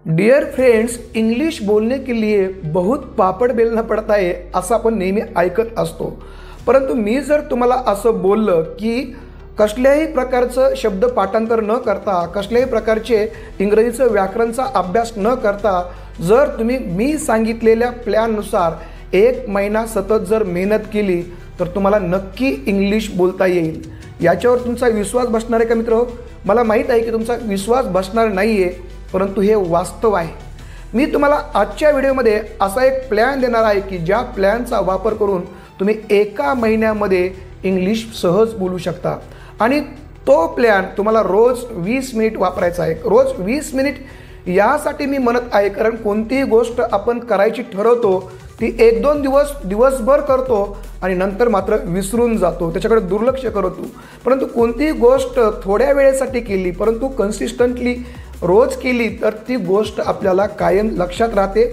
Deere friends, English बोलने के लिए बहुत पापड बेलना पड़ता है असं आपण नेहमी ऐकत असतो। परंतु मी जर तुम्हाला असं बोललं की कसल्याही प्रकारचं शब्द पाठांतर न करता, कसल्याही प्रकारचे इंग्रजीचं व्याकरणचा अभ्यास न करता जर तुम्ही मी सांगितलेल्या प्लॅननुसार 1 महिना सतत जर मेहनत केली तर तुम्हाला नक्की इंग्लिश बोलता येईल। याच्यावर तुमचा विश्वास बसणार आहे का मित्र? मला माहित आहे की तुमचा विश्वास बसणार नाहीये, परंतु हे वास्तव आहे। मी तुम्हाला आजच्या व्हिडिओमध्ये असा एक प्लॅन देणार आहे की ज्या प्लॅनचा वापर करून तुम्ही एका महिन्यामध्ये इंग्लिश सहज बोलू शकता आणि तो प्लॅन तुम्हाला रोज 20 मिनिट वापरायचा आहे। रोज 20 मिनिट यासाठी मी म्हणत आहे कारण कोणतीही गोष्ट आपण करायची ठरवतो ती 1-2 दिवसभर करतो आणि नंतर मात्र विसरून जातो, त्याच्याकडे दुर्लक्ष करतो। परंतु कोणतीही गोष्ट थोड्या वेळेसाठी केली परंतु कन्सिस्टंटली रोज केली तर ती गोष्ट आपल्याला कायम लक्षात राहते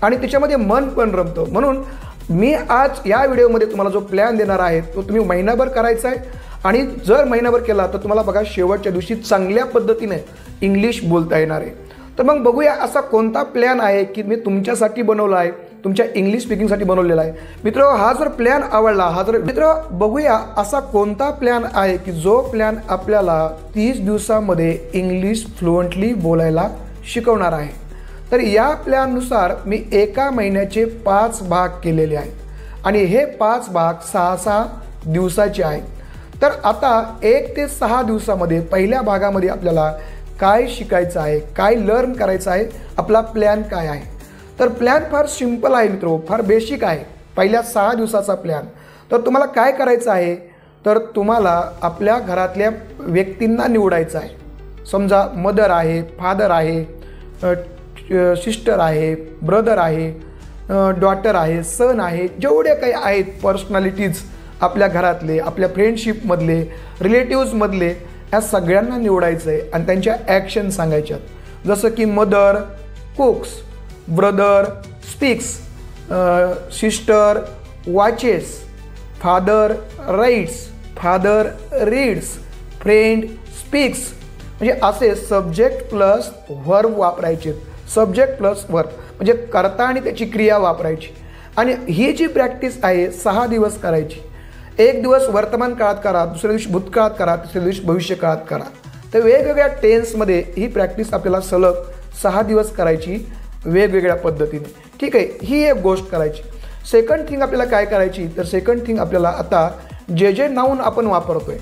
आणि त्याच्यामध्ये मन पण रमतं। म्हणून मी आज या व्हिडिओमध्ये तुम्हाला जो प्लॅन देणार आहे तो तुम्ही महिनाभर करायचा आहे आणि जर महिनाभर केला तर तुम्हाला बघा शेवटच्या दिवशी चांगल्या पद्धतीने इंग्लिश बोलता येणार आहे। तर मग बघूया असा कोणता प्लॅन आहे की मी तुमच्यासाठी बनवला आहे, तुमच्या इंग्लिश स्पीकिंगसाठी बनवलेला आहे। मित्र, हा जर प्लॅन आवडला, मित्र बघूया असा कोणता प्लॅन आहे की जो प्लॅन आपल्याला 30 दिवसांमध्ये इंग्लिश फ्लुएंटली बोलायला शिकवणार आहे। तर या प्लॅननुसार मी एका महिन्याचे 5 भाग केलेले आहेत आणि हे 5 भाग 6-6 दिवसाचे आहेत। तर आता 1 ते 6 दिवसामध्ये पहिल्या भागामध्ये आपल्याला काय शिकायचं आहे, काय लर्न करायचं आहे, आपला प्लॅन काय आहे। तर प्लॅन फार सिंपल आहे मित्रो, फार बेसिक आहे। पहिल्या 6 दिवसाचा प्लॅन। तर तुम्हाला काय करायचं आहे तर तुम्हाला आपल्या घरातल्या व्यक्तींना निवडायचं आहे। समजा मदर आहे, फादर आहे, सिस्टर आहे, ब्रदर आहे, डॉटर आहे, सन आहे, जेवढे काही आहेत पर्सनॅलिटीज आपल्या घरातले, आपल्या फ्रेंडशिपमधले, रिलेटिव्समधले, या सगळ्यांना निवडायचं आहे आणि त्यांच्या ॲक्शन सांगायच्यात। जसं की mother cooks, brother speaks, sister watches, father writes, father reads, friend speaks, म्हणजे असे सब्जेक्ट प्लस व्हर्ब वापरायचे। सब्जेक्ट प्लस व्हर्ब म्हणजे कर्ता आणि त्याची क्रिया वापरायची आणि ही जी प्रॅक्टिस आहे 6 दिवस करायची। 1 दिवस वर्तमान काळात करा, दुसऱ्या दिवशी भूतकाळात करा, तिसऱ्या दिवशी भविष्य काळात करा। तर वेगवेगळ्या टेन्समध्ये ही प्रॅक्टिस आपल्याला सलग 6 दिवस करायची वेगवेगळ्या पद्धतीने। ठीक आहे, ही एक गोष्ट करायची। सेकंड थिंग आपल्याला काय करायची तर सेकंड थिंग आपल्याला आता जे नाऊन आपण वापरतोय,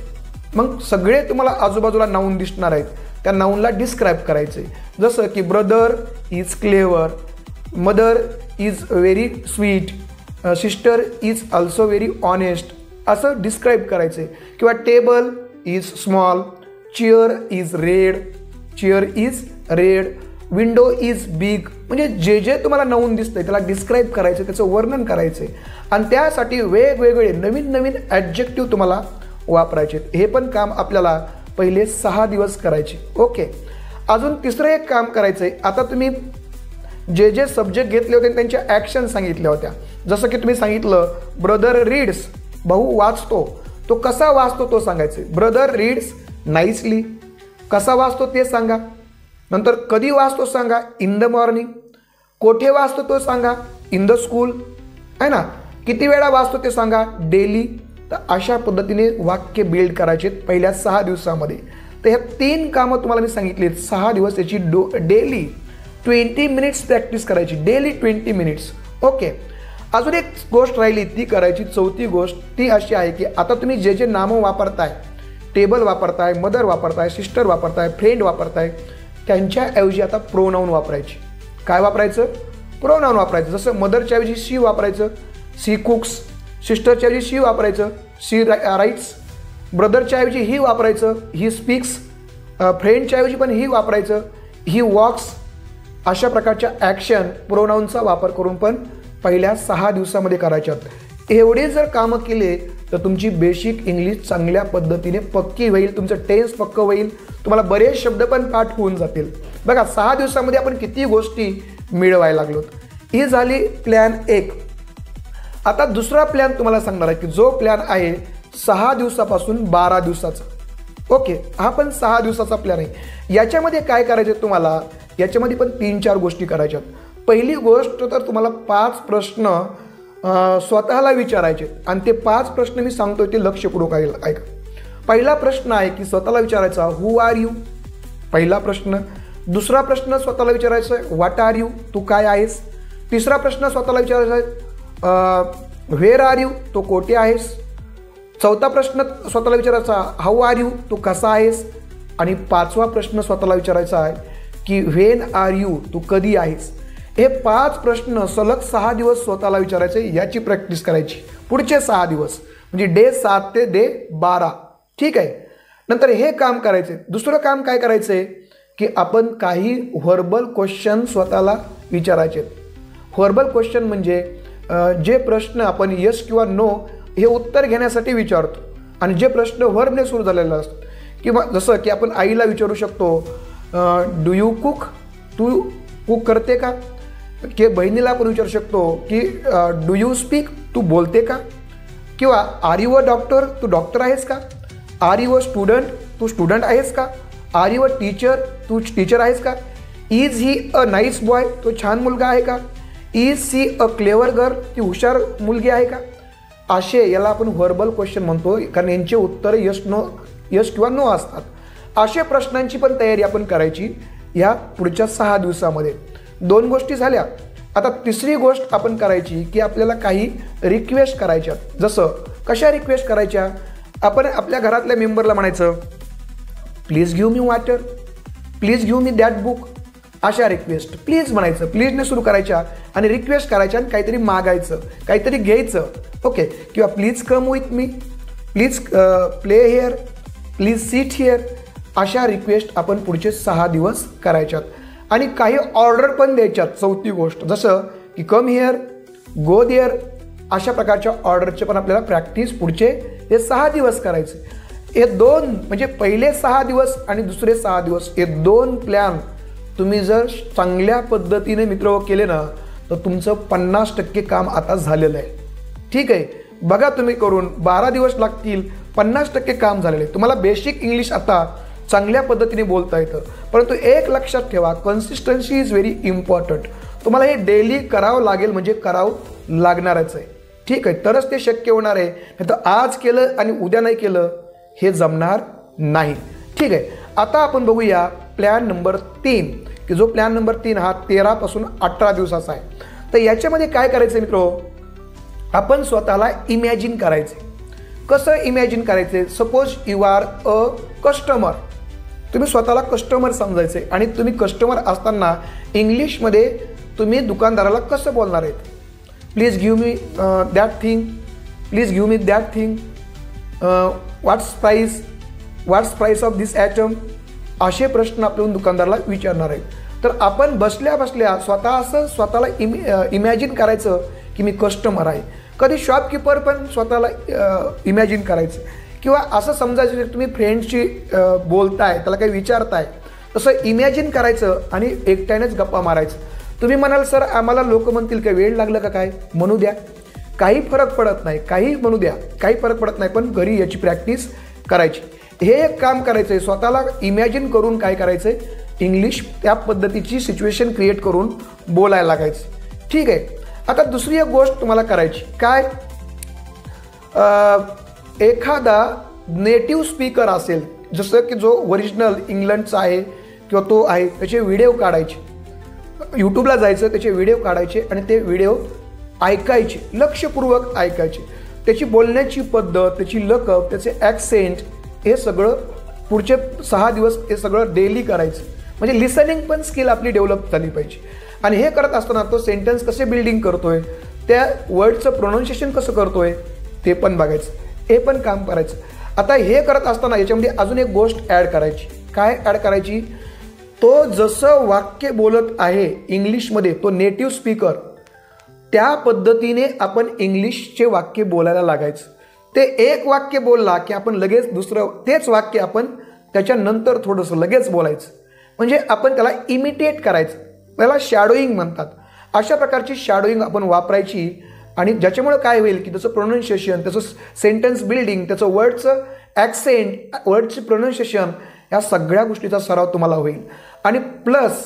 मग सगळे तुम्हाला आजूबाजूला नाऊन दिसणार आहेत, त्या नाऊनला डिस्क्राईब करायचे। जसं की brother is clever, mother is very sweet, sister is also very honest, असं डिस्क्राईब करायचे। किंवा table is small, chair is red, chair is red, window is big, म्हणजे जे तुम्हाला नाऊन दिसतंय त्याला डिस्क्राईब करायचं, त्याचं वर्णन करायचं आणि त्यासाठी वेगवेगळे नवीन ॲडजेक्टिव्ह तुम्हाला वापरायचे। हे पण काम आपल्याला पहिले 6 दिवस करायचे। ओके, अजून तिसरं एक काम करायचं आहे। आता तुम्ही जे सब्जेक्ट घेतले होते त्यांच्या ॲक्शन सांगितल्या होत्या। जसं की तुम्ही सांगितलं ब्रदर रीड्स, भाऊ वाचतो, तो कसा वाचतो तो सांगायचे। ब्रदर रीड्स नाईसली, कसा वाचतो ते सांगा। नंतर कधी वाचतो सांगा, इन द मॉर्निंग। कोठे वाचतो तो सांगा, इन द स्कूल, आहे ना। किती वेळा वाचतो ते सांगा, डेली। तर अशा पद्धतीने वाक्य बिल्ड करायचे पहिल्या 6 दिवसामध्ये। तर ह्या 3 कामं तुम्हाला मी सांगितली, 6 दिवस याची डेली 20 मिनिट्स प्रॅक्टिस करायची, डेली 20 मिनिट्स। ओके, अजून एक गोष्ट राहिली ती करायची, चौथी गोष्ट ती अशी आहे की आता तुम्ही जे नामं वापरताय, टेबल वापरताय, मदर वापरताय, सिस्टर वापरताय, फ्रेंड वापरताय, त्यांच्याऐवजी आता प्रोनाऊन वापरायची। काय वापरायचं? प्रोनाऊन वापरायचं। जसं मदरच्या ऐवजी शी वापरायचं, सी कुक्स, सिस्टरच्या ऐवजी शी वापरायचं, शी राईट्स, ब्रदरच्या ऐवजी ही वापरायचं, ही स्पीक्स, फ्रेंडच्या ऐवजी पण ही वापरायचं, ही वॉक्स। अशा प्रकारच्या ॲक्शन प्रोनाऊनचा वापर करून पण पहिल्या 6 दिवसामध्ये करायच्यात। एवढे जर कामं केले तर तुमची बेसिक इंग्लिश चांगल्या पद्धतीने पक्की होईल, तुमचं टेन्स पक्कं होईल, तुम्हाला बरेच शब्द पण पाठ होऊन जातील। बघा 6 दिवसामध्ये आपण किती गोष्टी मिळवायला लागलोत। ही झाली प्लॅन 1। आता दुसरा प्लॅन तुम्हाला सांगणार आहे की जो प्लॅन आहे 6 दिवसापासून 12 दिवसाचा। ओके, हा पण 6 दिवसाचा प्लॅन आहे। याच्यामध्ये काय करायचं तुम्हाला, याच्यामध्ये पण 3-4 गोष्टी करायच्यात. पहिली गोष्ट तर तुम्हाला 5 प्रश्न स्वतःला विचारायचे आणि ते 5 प्रश्न मी सांगतोय ते लक्षपूर्वक ऐका. पहिला प्रश्न आहे की स्वतःला विचारायचा हू आर यू, पहिला प्रश्न. दुसरा प्रश्न स्वतःला विचारायचा आहे व्हॉट आर यू, तू काय आहेस. तिसरा प्रश्न स्वतःला विचारायचा आहे व्हेअर आर यू, तो कोठे आहेस. चौथा प्रश्न स्वतःला विचारायचा हाऊ आर यू, तू कसा आहेस. आणि 5वा प्रश्न स्वतःला विचारायचा आहे की व्हेन आर यू, तू कधी आहेस. हे 5 प्रश्न सलग 6 दिवस स्वतःला विचारायचे, याची प्रॅक्टिस करायची पुढचे 6 दिवस, म्हणजे डे 7 ते डे 12. ठीक आहे. नंतर हे काम करायचे. दुसरं काम काय करायचं आहे की आपण काही व्हर्बल क्वेश्चन स्वतःला विचारायचे. व्हर्बल क्वेश्चन म्हणजे जे प्रश्न आपण यस किंवा नो हे उत्तर घेण्यासाठी विचारतो आणि जे प्रश्न व्हर्बने सुरू झालेले असतात. किंवा जसं की आपण आईला विचारू शकतो डू यू कुक, तू कुक करते का. की बहिणीला आपण विचारू शकतो की डू यू स्पीक, तू बोलते का. किंवा आर यू अ डॉक्टर, तू डॉक्टर आहेस का. आर यू अ स्टुडंट, तू स्टुडंट आहेस का. आर यू अ टीचर, तू टीचर आहेस का. Is he a nice boy, तो छान मुलगा आहे का. Is she a clever girl, ती हुशार मुलगी आहे का. असे याला आपण व्हर्बल क्वेश्चन म्हणतो, कारण यांचे उत्तर यस किंवा नो असतात. अशा प्रश्नांची पण तयारी आपण करायची या पुढच्या 6 दिवसामध्ये. 2 गोष्टी झाल्या. आता तिसरी गोष्ट आपण करायची की आपल्याला काही रिक्वेस्ट करायच्या. जसं कशा रिक्वेस्ट करायच्या, आपण आपल्या घरातल्या मेंबरला म्हणायचं please give me water, please give me that book. अशा रिक्वेस्ट प्लीज म्हणायचं, प्लीजने सुरू करायच्या आणि रिक्वेस्ट करायच्या आणि काहीतरी मागायचं, काहीतरी घ्यायचं. ओके. किंवा please come with me, please play here, please sit here. अशा रिक्वेस्ट आपण पुढचे 6 दिवस करायच्यात आणि काही ऑर्डर पण द्यायच्यात. चौथी गोष्ट जसं की कम हिअर, गो देअर, अशा प्रकारच्या ऑर्डरचे पण आपल्याला प्रॅक्टिस पुढचे हे 6 दिवस करायचे. हे 2 म्हणजे पहिले 6 दिवस आणि दुसरे 6 दिवस हे 2 प्लॅन तुम्ही जर चांगल्या पद्धतीने मित्र केले ना तर तुमचं 50% काम आता झालेलं आहे. ठीक आहे. बघा तुम्ही करून 12 दिवस लागतील, 50% काम झालेलं आहे. तुम्हाला बेसिक इंग्लिश आता चांगल्या पद्धतीने बोलता येतं. परंतु एक लक्षात ठेवा, कन्सिस्टन्सी इज व्हेरी इम्पॉर्टंट. तुम्हाला हे डेली करावं लागेल, म्हणजे करावं लागणारच आहे. ठीक आहे. तरच ते शक्य होणार आहे. नाही तर आज केलं आणि उद्या नाही केलं हे जमणार नाही. ठीक आहे. आता आपण बघूया प्लॅन नंबर 3, की जो प्लॅन नंबर 3 हा 13 पासून 18 दिवसाचा आहे. तर याच्यामध्ये काय करायचं मित्रो, आपण स्वतःला इमॅजिन करायचे. कसं इमॅजिन करायचे, suppose you are a customer, तुम्ही स्वतःला कस्टमर समजायचे आणि तुम्ही कस्टमर असताना इंग्लिशमध्ये तुम्ही दुकानदाराला कसं बोलणार आहेत. Please give me that thing, please give me that thing, what's price of this item. असे प्रश्न आपण दुकानदाराला विचारणार आहे. तर आपण बसल्या बसल्या स्वतःला इमॅजिन करायचं की मी कस्टमर आहे. कधी शॉपकीपर पण स्वतःला इमॅजिन करायचं. किंवा असं समजायचं की तुम्ही फ्रेंड्सशी बोलताय, त्याला काही विचारताय, तसं इमॅजिन करायचं आणि एकट्यानेच गप्पा मारायचं. तुम्ही म्हणाल सर आम्हाला लोक म्हणतील काय वेळ लागलं का, काय म्हणू द्या, काही फरक पडत नाही, काही म्हणू द्या, काही फरक पडत नाही. पण घरी याची प्रॅक्टिस करायची. हे एक काम करायचं आहे, स्वतःला इमॅजिन करून काय करायचं आहे, इंग्लिश त्या पद्धतीची सिच्युएशन क्रिएट करून बोलायला लागायचं. ठीक आहे. आता दुसरी एक गोष्ट तुम्हाला करायची काय, एखादा नेटिव्ह स्पीकर असेल, जसं की जो ओरिजिनल इंग्लंडचा आहे किंवा तो आहे, त्याचे व्हिडिओ काढायचे. यूट्यूबला जायचं, त्याचे व्हिडिओ काढायचे आणि ते व्हिडिओ ऐकायचे, लक्षपूर्वक ऐकायचे. त्याची बोलण्याची पद्धत, त्याची लकब, त्याचे ॲक्सेंट, हे सगळं पुढचे 6 दिवस हे सगळं डेली करायचं. म्हणजे लिसनिंग पण स्किल आपली डेव्हलप झाली पाहिजे. आणि हे करत असताना तो सेंटेन्स कसे बिल्डिंग करतोय, त्या वर्डचं प्रोनाऊन्सिएशन कसं करतोय ते पण बघायचं. हे पण काम करायचं. आता हे करत असताना याच्यामध्ये अजून एक गोष्ट ॲड करायची. काय ॲड करायची, तो जसं वाक्य बोलत आहे इंग्लिशमध्ये, तो नेटिव्ह स्पीकर, त्या पद्धतीने आपण इंग्लिशचे वाक्य बोलायला लागायचं. ते एक वाक्य बोलला की आपण लगेच दुसरं तेच वाक्य आपण त्याच्यानंतर थोडंसं लगेच बोलायचं. म्हणजे आपण त्याला इमिटेट करायचं, त्याला शॅडोईंग म्हणतात. अशा प्रकारची शॅडोईंग आपण वापरायची आणि ज्याच्यामुळे काय होईल की त्याचं प्रोनाऊन्सिएशन, त्याचं सेंटेन्स बिल्डिंग, त्याचं वर्डचं ॲक्सेंट, वर्डचं प्रोनाऊन्सिएशन, या सगळ्या गोष्टीचा सराव तुम्हाला होईल. आणि प्लस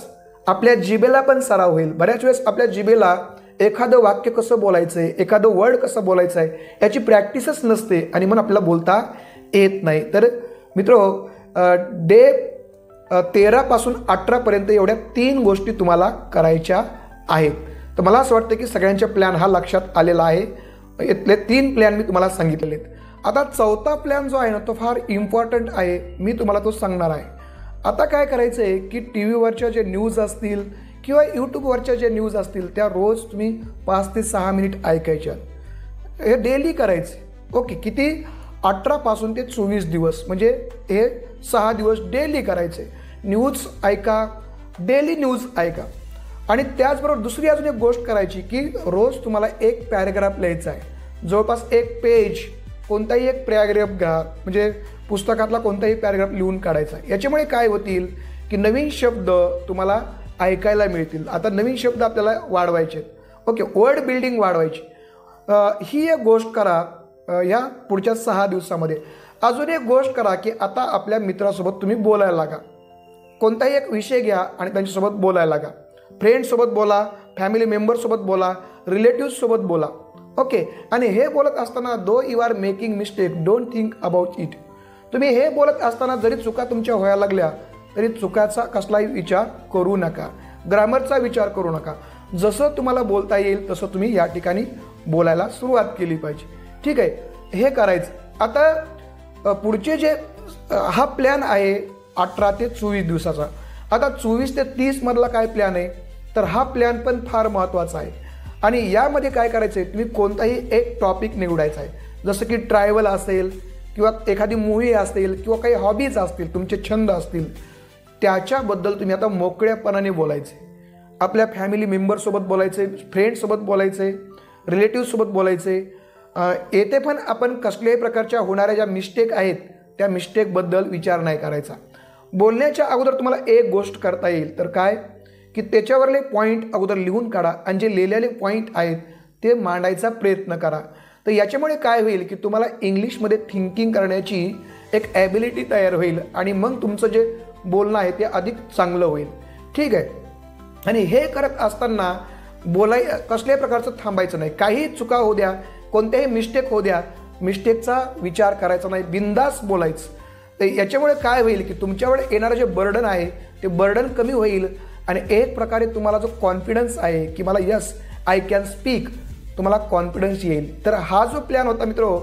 आपल्या जिभेला पण सराव होईल. बऱ्याच वेळेस आपल्या जिभेला एखादं वाक्य कसं बोलायचं आहे, एखादं वर्ड कसं बोलायचं आहे याची प्रॅक्टिसच नसते आणि मग आपल्याला बोलता येत नाही. तर मित्रो, डे 13 पासून 18 एवढ्या 3 गोष्टी तुम्हाला करायच्या आहेत. तर मला असं वाटतं की सगळ्यांच्या प्लॅन हा लक्षात आलेला आहे. इथले 3 प्लॅन मी तुम्हाला सांगितलेले आहेत. आता 4था प्लॅन जो आहे ना तो फार इम्पॉर्टंट आहे, मी तुम्हाला तो सांगणार आहे. आता काय करायचं आहे की टी व्हीवरच्या जे न्यूज असतील किंवा यूट्यूबवरच्या जे न्यूज असतील त्या रोज तुम्ही 5 ते 6 मिनिट ऐकायच्या. हे डेली करायचे. ओके, किती? 18 पासून ते 24 दिवस, म्हणजे हे 6 दिवस डेली करायचे. न्यूज ऐका, डेली न्यूज ऐका. आणि त्याचबरोबर दुसरी अजून एक गोष्ट करायची की रोज तुम्हाला एक पॅरेग्राफ लिहायचा आहे. जवळपास एक पेज, कोणताही एक पॅरेग्राफ घ्या, म्हणजे पुस्तकातला कोणताही पॅरेग्राफ लिहून काढायचा. याच्यामुळे काय होतील की नवीन शब्द तुम्हाला ऐकायला मिळतील. आता नवीन शब्द आपल्याला वाढवायचे. ओके, वर्ड बिल्डिंग वाढवायची. ही एक गोष्ट करा ह्या पुढच्या 6 दिवसामध्ये. अजून एक गोष्ट करा की आता आपल्या मित्रासोबत तुम्ही बोलायला लागा. कोणताही एक विषय घ्या आणि त्यांच्यासोबत बोलायला लागा. फ्रेंड्ससोबत बोला, फॅमिली मेंबरसोबत बोला, रिलेटिव्हसोबत बोला. ओके, आणि हे बोलत असताना though you are making mistake don't think about it. तुम्ही हे बोलत असताना जरी चुका तुमच्या व्हायला लागल्या तरी चुकाचा कसलाही विचार करू नका, ग्रामरचा विचार करू नका. जसं तुम्हाला बोलता येईल तसं तुम्ही या ठिकाणी बोलायला सुरुवात केली पाहिजे. ठीक आहे, हे करायचं. आता पुढचे जे हा प्लॅन आहे 18 ते 24 दिवसाचा. आता 24 ते 30 मधला काय प्लॅन आहे, तर हा प्लॅन पण फार महत्त्वाचा आहे. आणि यामध्ये काय करायचं आहे, तुम्ही कोणताही एक टॉपिक निवडायचा आहे. जसं की ट्रॅव्हल असेल किंवा एखादी मूव्ही असेल किंवा काही हॉबीज असतील, तुमचे छंद असतील, त्याच्याबद्दल तुम्ही आता मोकळ्यापणाने बोलायचे. आपल्या फॅमिली मेंबरसोबत बोलायचे, फ्रेंड्ससोबत बोलायचे, रिलेटिव्हसोबत बोलायचे. येथे पण आपण कसल्याही प्रकारच्या होणाऱ्या ज्या मिस्टेक आहेत त्या मिस्टेकबद्दल विचार नाही करायचा. बोलण्याच्या अगोदर तुम्हाला एक गोष्ट करता येईल, तर काय की त्याच्यावरले पॉईंट अगोदर लिहून काढा आणि जे लिहिलेले पॉईंट आहेत ते मांडायचा प्रयत्न करा. तर याच्यामुळे काय होईल की तुम्हाला इंग्लिशमध्ये थिंकिंग करण्याची एक ॲबिलिटी तयार होईल आणि मग तुमचं जे बोलणं आहे ते अधिक चांगलं होईल. ठीक आहे, आणि हे करत असताना कसल्याही प्रकारचं थांबायचं नाही. काही चुका होऊ द्या, कोणत्याही मिस्टेक होऊ द्या, मिस्टेकचा विचार करायचा नाही, बिंदास बोलायचं. तर याच्यामुळे काय होईल की तुमच्यावर येणारं जे बर्डन आहे ते बर्डन कमी होईल आणि एक प्रकारे तुम्हाला जो कॉन्फिडन्स आहे की मला यस आय कॅन स्पीक, तुम्हाला कॉन्फिडन्स येईल. तर हा जो प्लॅन होता मित्रो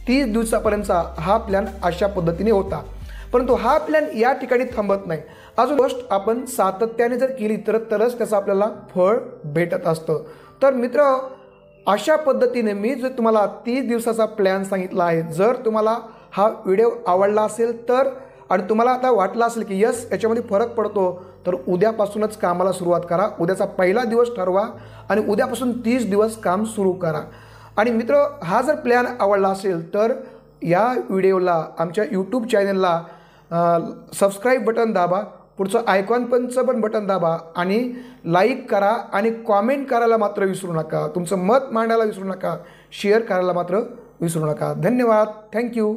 30 दिवसापर्यंतचा, हा प्लॅन अशा पद्धतीने होता. परंतु हा प्लॅन या ठिकाणी थांबत नाही. अजून गोष्ट आपण सातत्याने जर केली तरच त्याचं आपल्याला फळ भेटत असतं. तर मित्र, अशा पद्धतीने मी जो तुम्हाला 30 दिवसाचा प्लॅन सांगितला आहे, जर तुम्हाला हा व्हिडिओ आवडला असेल तर आणि तुम्हाला आता वाटलं असेल की यस याच्यामध्ये फरक पडतो, तर उद्यापासूनच कामाला सुरुवात करा. उद्याचा पहिला दिवस ठरवा आणि उद्यापासून 30 दिवस काम सुरू करा. आणि मित्र, हा जर प्लॅन आवडला असेल तर या व्हिडिओला, आमच्या यूट्यूब चॅनलला सबस्क्राईब बटन दाबा, पुढचं आयकॉनचं पण बटन दाबा आणि लाईक करा आणि कॉमेंट करायला मात्र विसरू नका. तुमचं मत मांडायला विसरू नका, शेअर करायला मात्र विसरू नका. धन्यवाद. थँक्यू.